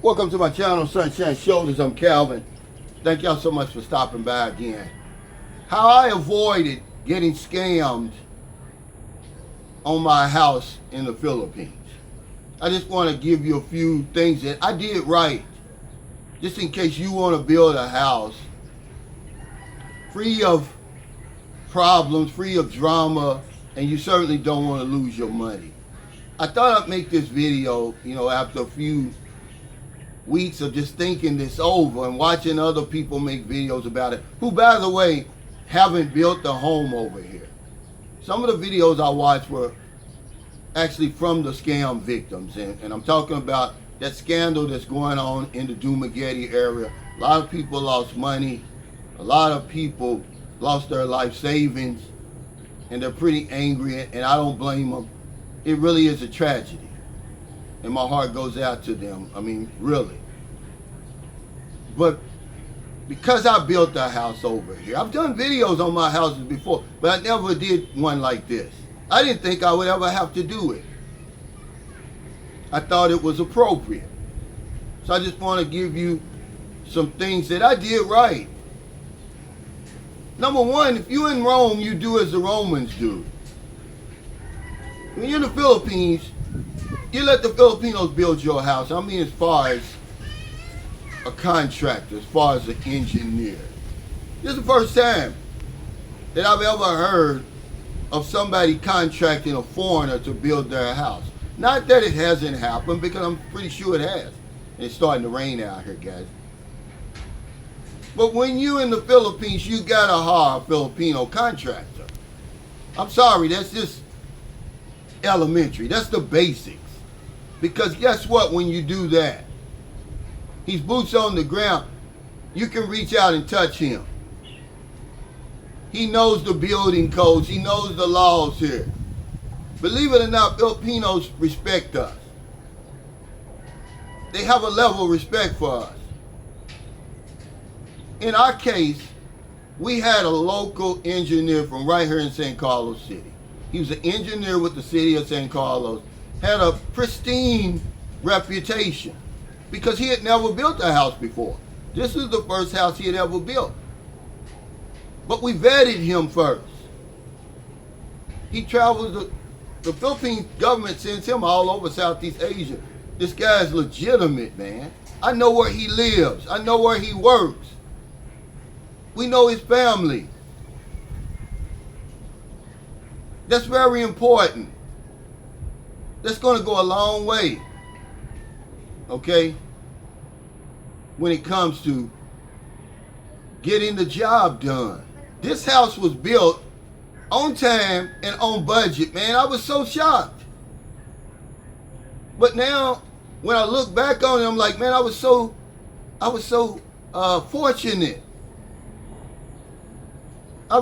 Welcome to my channel, Sunshine Shoulders. I'm Calvin. Thank y'all so much for stopping by again. How I avoided getting scammed on my house in the Philippines. I just want to give you a few things that I did right, just in case you want to build a house free of problems, free of drama, and you certainly don't want to lose your money. I thought I'd make this video, after a few weeks of just thinking this over and watching other people make videos about it, who, by the way, haven't built a home over here. Some of the videos I watched were actually from the scam victims, and I'm talking about that scandal that's going on in the Dumaguete area. A lot of people lost money. A lot of people lost their life savings, and they're pretty angry, and I don't blame them. It really is a tragedy, and my heart goes out to them. I mean, really. But because I built a house over here, I've done videos on my houses before, but I never did one like this. I didn't think I would ever have to do it. I thought it was appropriate. So I just want to give you some things that I did right. Number one, if you're in Rome, you do as the Romans do. When you're in the Philippines, you let the Filipinos build your house. I mean, as far as a contractor, as far as an engineer. This is the first time that I've ever heard of somebody contracting a foreigner to build their house. Not that it hasn't happened, because I'm pretty sure it has. And it's starting to rain out here, guys. But when you're in the Philippines, you gotta hire a Filipino contractor. I'm sorry, that's just elementary. That's the basics. Because guess what, when you do that, he's boots on the ground. You can reach out and touch him. He knows the building codes. He knows the laws here. Believe it or not, Filipinos respect us. They have a level of respect for us. In our case, we had a local engineer from right here in San Carlos City. He was an engineer with the city of San Carlos, had a pristine reputation because he had never built a house before. This is the first house he had ever built. But we vetted him first. He travels, the Philippine government sends him all over Southeast Asia. This guy's legitimate, man. I know where he lives. I know where he works. We know his family. That's very important. That's going to go a long way, okay, when it comes to getting the job done. This house was built on time and on budget, man. I was so shocked. But now, when I look back on it, I'm like, man, I was so fortunate. I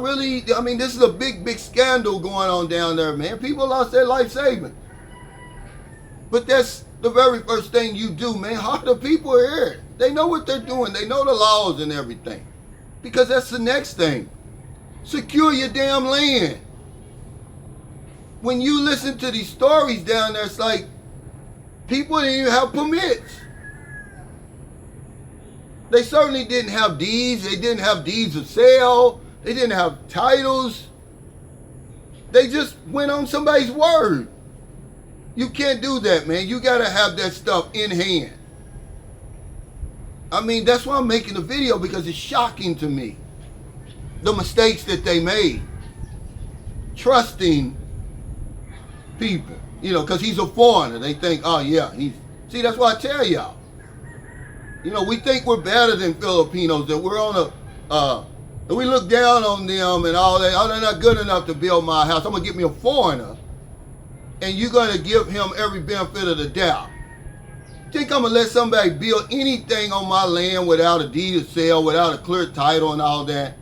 mean, this is a big scandal going on down there, man. People lost their life savings. But that's the very first thing you do, man. Half the people are here. They know what they're doing. They know the laws and everything. Because that's the next thing. Secure your damn land. When you listen to these stories down there, it's like people didn't even have permits. They certainly didn't have deeds. They didn't have deeds of sale. They didn't have titles. They just went on somebody's word. You can't do that, man. You got to have that stuff in hand. I mean, that's why I'm making the video, because it's shocking to me. The mistakes that they made. Trusting people. Because he's a foreigner. They think, oh yeah, see, that's why I tell y'all. We think we're better than Filipinos, that we're on and we look down on them and all that. Oh, they're not good enough to build my house. I'm going to get me a foreigner, and you're going to give him every benefit of the doubt. Think I'm going to let somebody build anything on my land without a deed of sale, without a clear title and all that?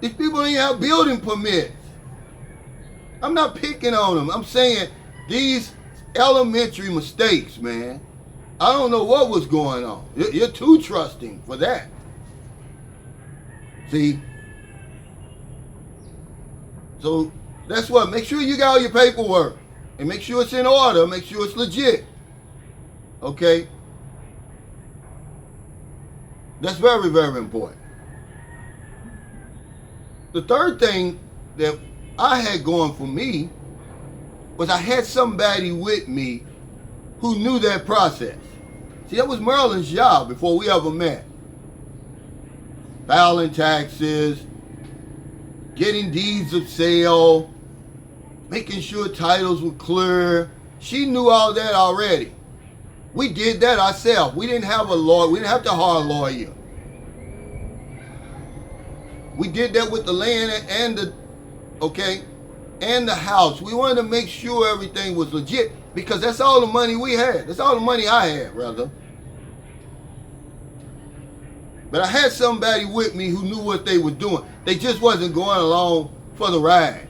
These people don't even have building permits. I'm not picking on them. I'm saying these elementary mistakes, man. I don't know what was going on. You're too trusting for that. See? So that's what. Make sure you got all your paperwork. And make sure it's in order. Make sure it's legit. Okay? That's very, very important. The third thing that I had going for me was I had somebody with me who knew that process. See, that was Merlin's job before we ever met. Filing taxes, getting deeds of sale, making sure titles were clear. She knew all that already. We did that ourselves. We didn't have a lawyer. We didn't have to hire a lawyer. We did that with the land and the house. We wanted to make sure everything was legit because that's all the money we had. That's all the money I had, rather. But I had somebody with me who knew what they were doing. They just wasn't going along for the ride.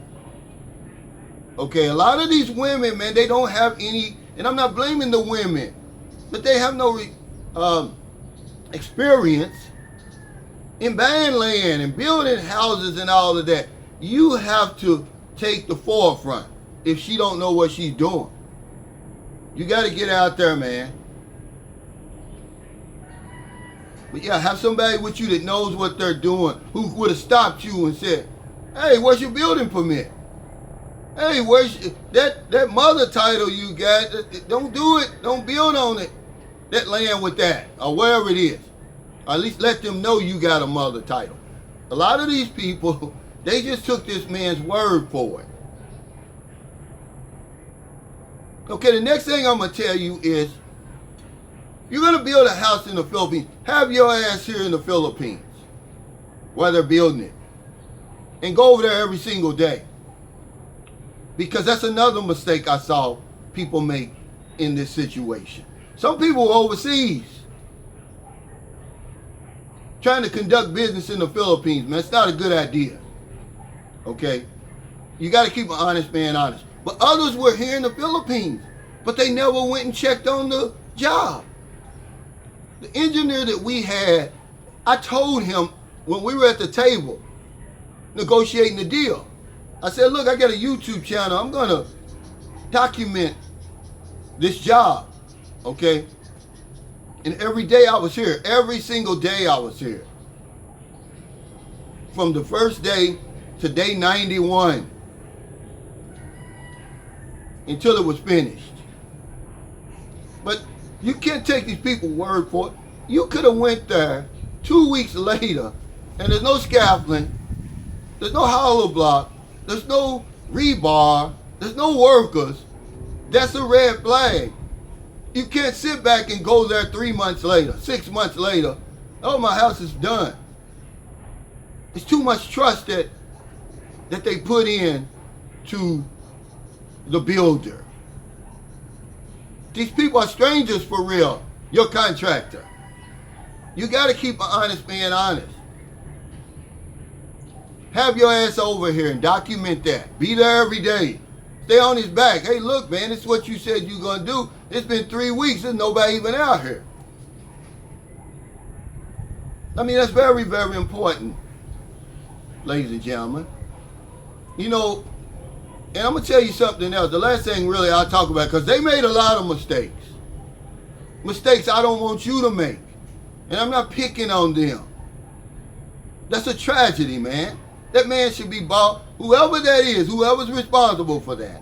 Okay, a lot of these women, man, they don't have any, and I'm not blaming the women, but they have no experience in buying land and building houses and all of that. You have to take the forefront if she don't know what she's doing. You got to get out there, man. But yeah, have somebody with you that knows what they're doing, who would have stopped you and said, hey, where's your building permit? Hey, where's that mother title you got? Don't do it. Don't build on it. That land with that, or wherever it is. Or at least let them know you got a mother title. A lot of these people, they just took this man's word for it. Okay, the next thing I'm going to tell you is, you're going to build a house in the Philippines, have your ass here in the Philippines while they're building it. And go over there every single day. Because that's another mistake I saw people make in this situation. Some people are overseas trying to conduct business in the Philippines, man. It's not a good idea. Okay? You got to keep an honest man honest. But others were here in the Philippines, but they never went and checked on the job. The engineer that we had, I told him when we were at the table negotiating the deal, I said, look, I got a YouTube channel. I'm going to document this job, okay? And every day I was here. Every single day I was here. From the first day to day 91 until it was finished. But you can't take these people's word for it. You could have went there 2 weeks later and there's no scaffolding, there's no hollow block, there's no rebar, there's no workers. That's a red flag. You can't sit back and go there 3 months later, 6 months later. Oh, my house is done. It's too much trust that they put in to the builder. These people are strangers for real, your contractor. You got to keep an honest man honest. Have your ass over here and document that. Be there every day. Stay on his back. Hey, look, man, this is what you said you're going to do. It's been 3 weeks. There's nobody even out here. I mean, that's very, very important, ladies and gentlemen. You know, and I'm going to tell you something else. The last thing really I'll talk about, because they made a lot of mistakes. Mistakes I don't want you to make. And I'm not picking on them. That's a tragedy, man. That man should be bought. Whoever that is, whoever's responsible for that,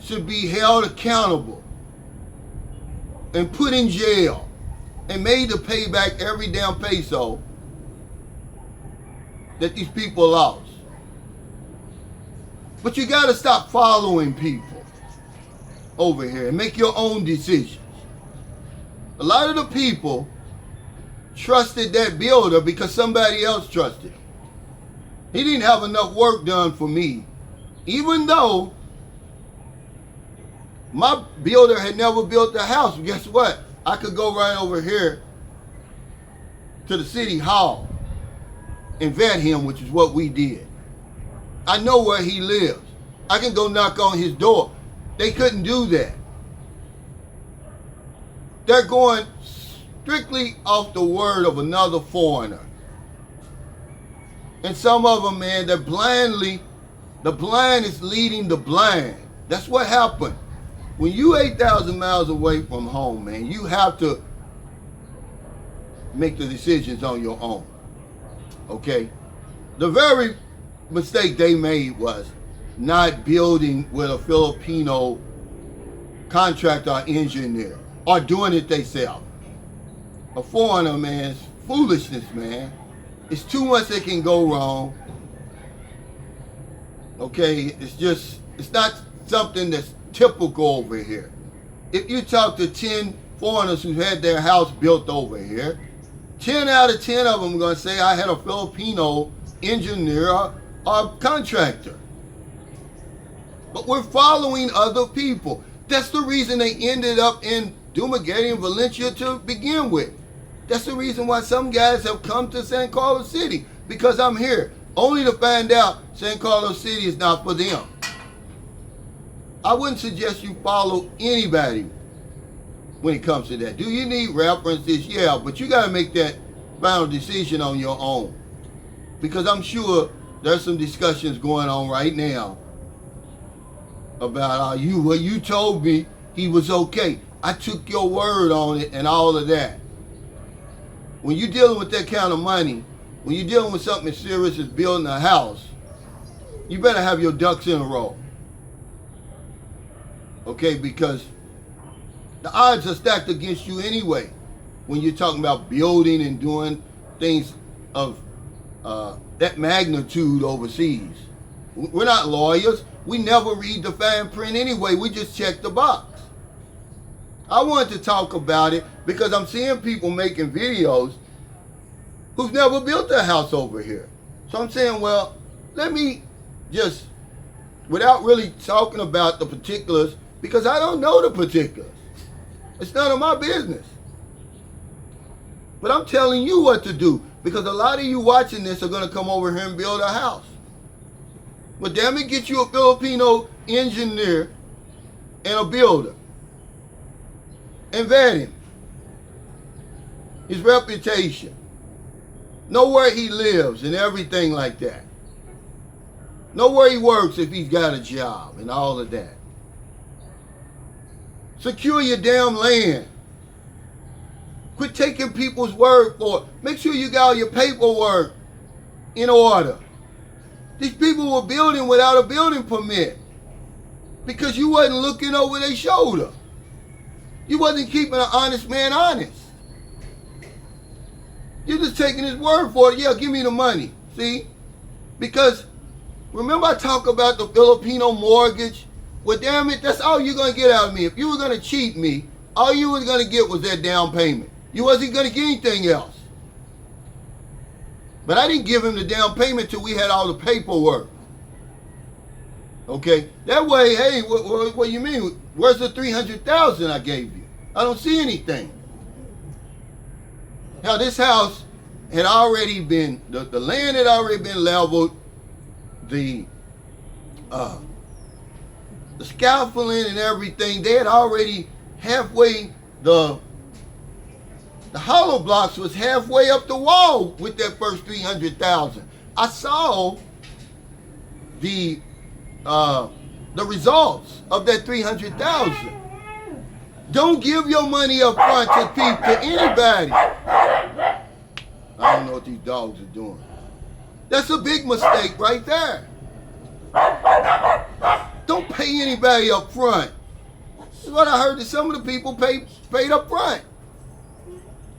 should be held accountable and put in jail and made to pay back every damn peso that these people lost. But you got to stop following people over here and make your own decisions. A lot of the people trusted that builder because somebody else trusted him. He didn't have enough work done for me, even though my builder had never built a house. Guess what? I could go right over here to the city hall and vet him, which is what we did. I know where he lives. I can go knock on his door. They couldn't do that. They're going strictly off the word of another foreigner. And some of them, man, they're the blind is leading the blind. That's what happened. When you 8,000 miles away from home, man, you have to make the decisions on your own. Okay? The very mistake they made was not building with a Filipino contractor or engineer, or doing it themselves. A foreigner, man, it's foolishness, man. It's too much that can go wrong. Okay, it's not something that's typical over here. If you talk to 10 foreigners who had their house built over here, 10 out of 10 of them are going to say, I had a Filipino engineer or contractor. But we're following other people. That's the reason they ended up in Dumaguete and Valencia to begin with. That's the reason why some guys have come to San Carlos City, because I'm here, only to find out San Carlos City is not for them. I wouldn't suggest you follow anybody when it comes to that. Do you need references? Yeah, but you got to make that final decision on your own. Because I'm sure there's some discussions going on right now about what you told me he was okay. I took your word on it and all of that. When you're dealing with that kind of money, when you're dealing with something as serious as building a house, you better have your ducks in a row. Okay, because the odds are stacked against you anyway when you're talking about building and doing things of that magnitude overseas. We're not lawyers. We never read the fine print anyway. We just check the box. I wanted to talk about it because I'm seeing people making videos who've never built a house over here. So I'm saying, well, let me just, without really talking about the particulars, because I don't know the particulars. It's none of my business. But I'm telling you what to do, because a lot of you watching this are going to come over here and build a house. But damn it, get you a Filipino engineer and a builder. And vet him. His reputation. Know where he lives and everything like that. Know where he works if he's got a job and all of that. Secure your damn land. Quit taking people's word for it. Make sure you got all your paperwork in order. These people were building without a building permit because you wasn't looking over their shoulder. You wasn't keeping an honest man honest. You're just taking his word for it. Yeah, give me the money. See? Because remember I talk about the Filipino mortgage? Well, damn it, that's all you're going to get out of me. If you were going to cheat me, all you were going to get was that down payment. You wasn't going to get anything else. But I didn't give him the down payment till we had all the paperwork. Okay? That way, hey, what you mean? Where's the $300,000 I gave you? I don't see anything. Now, this house had already been, the land had already been leveled. The scaffolding and everything, they had already halfway, the hollow blocks was halfway up the wall with that first $300,000. I saw the results of that $300,000. Don't give your money up front to people, to anybody. I don't know what these dogs are doing. That's a big mistake right there. Don't pay anybody up front. That's what I heard that some of the people paid up front.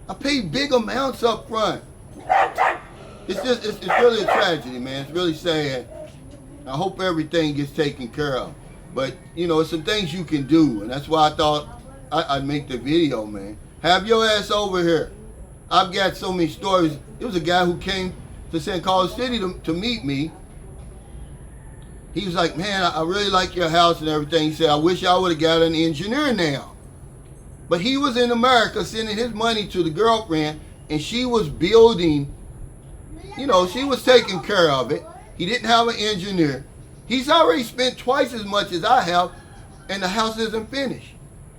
I paid big amounts up front. It's really a tragedy, man. It's really sad. I hope everything gets taken care of. But, you know, it's some things you can do. And that's why I thought I'd make the video, man. Have your ass over here. I've got so many stories. There was a guy who came to San Carlos City to meet me. He was like, man, I really like your house and everything. He said, I wish I would have got an engineer now. But he was in America sending his money to the girlfriend, and she was building, you know, she was taking care of it. He didn't have an engineer. He's already spent twice as much as I have, and the house isn't finished.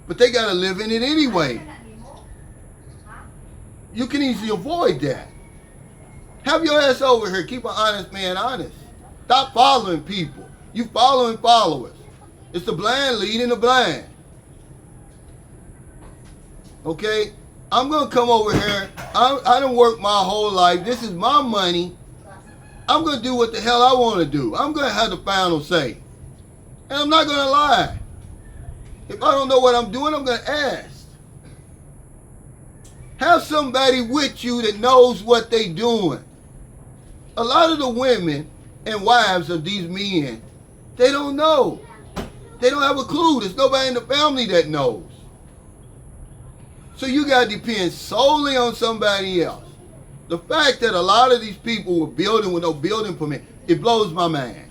But they got to live in it anyway. You can easily avoid that. Have your ass over here. Keep an honest man honest. Stop following people. You following followers. It's the blind leading the blind. Okay? I'm going to come over here. I done worked my whole life. This is my money. I'm going to do what the hell I want to do. I'm going to have the final say. And I'm not going to lie. If I don't know what I'm doing, I'm going to ask. Have somebody with you that knows what they doing. A lot of the women and wives of these men, they don't know. They don't have a clue. There's nobody in the family that knows. So you got to depend solely on somebody else. The fact that a lot of these people were building with no building permit, it blows my mind.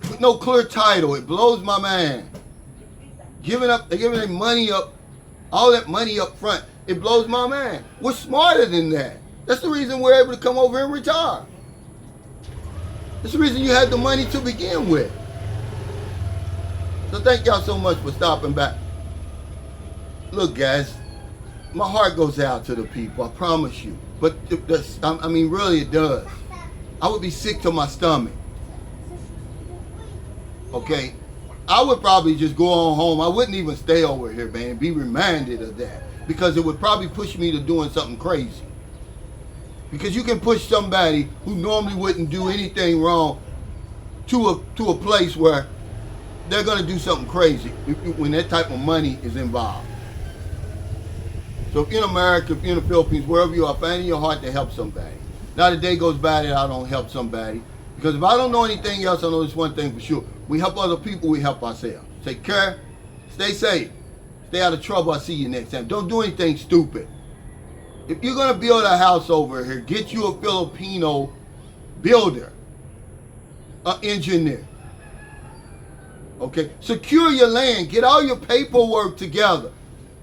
With no clear title, it blows my mind. They're giving their money up, all that money up front, it blows my mind. We're smarter than that. That's the reason we're able to come over and retire. That's the reason you had the money to begin with. So thank y'all so much for stopping by. Look, guys, my heart goes out to the people, I promise you. But I mean, really, it does. I would be sick to my stomach. Okay? I would probably just go on home. I wouldn't even stay over here, man. Be reminded of that. Because it would probably push me to doing something crazy. Because you can push somebody who normally wouldn't do anything wrong to a place where they're going to do something crazy when that type of money is involved. So if you're in America, if you're in the Philippines, wherever you are, find in your heart to help somebody. Not a day goes by that I don't help somebody. Because if I don't know anything else, I know this one thing for sure. We help other people, we help ourselves. Take care, stay safe, stay out of trouble. I'll see you next time. Don't do anything stupid. If you're going to build a house over here, get you a Filipino builder, an engineer. Okay? Secure your land. Get all your paperwork together.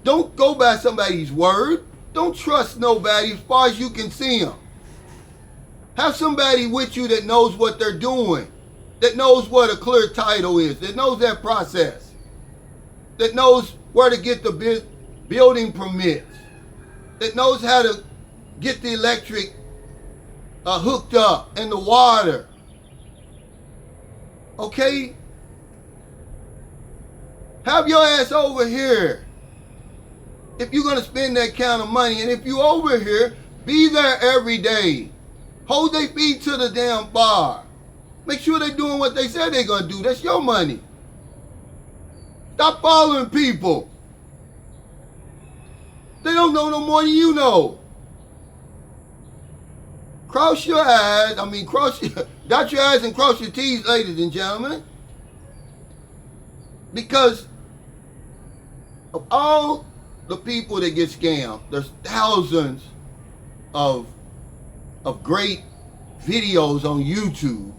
Don't go by somebody's word. Don't trust nobody as far as you can see them. Have somebody with you that knows what they're doing, that knows what a clear title is, that knows that process, that knows where to get the building permits, that knows how to get the electric hooked up and the water. Okay? Have your ass over here. If you're going to spend that kind of money, and if you over here, be there every day. Hold their feet to the damn bar. Make sure they're doing what they said they're going to do. That's your money. Stop following people. They don't know no more than you know. Cross your eyes. Dot your eyes and cross your T's, ladies and gentlemen. Because of all the people that get scammed, there's thousands of great videos on YouTube,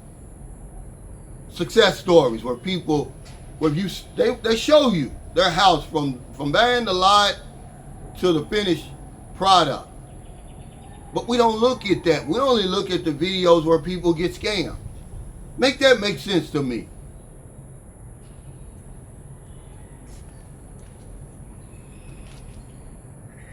success stories where people, they show you their house from buying the lot to the finished product. But we don't look at that. We only look at the videos where people get scammed. Make that make sense to me.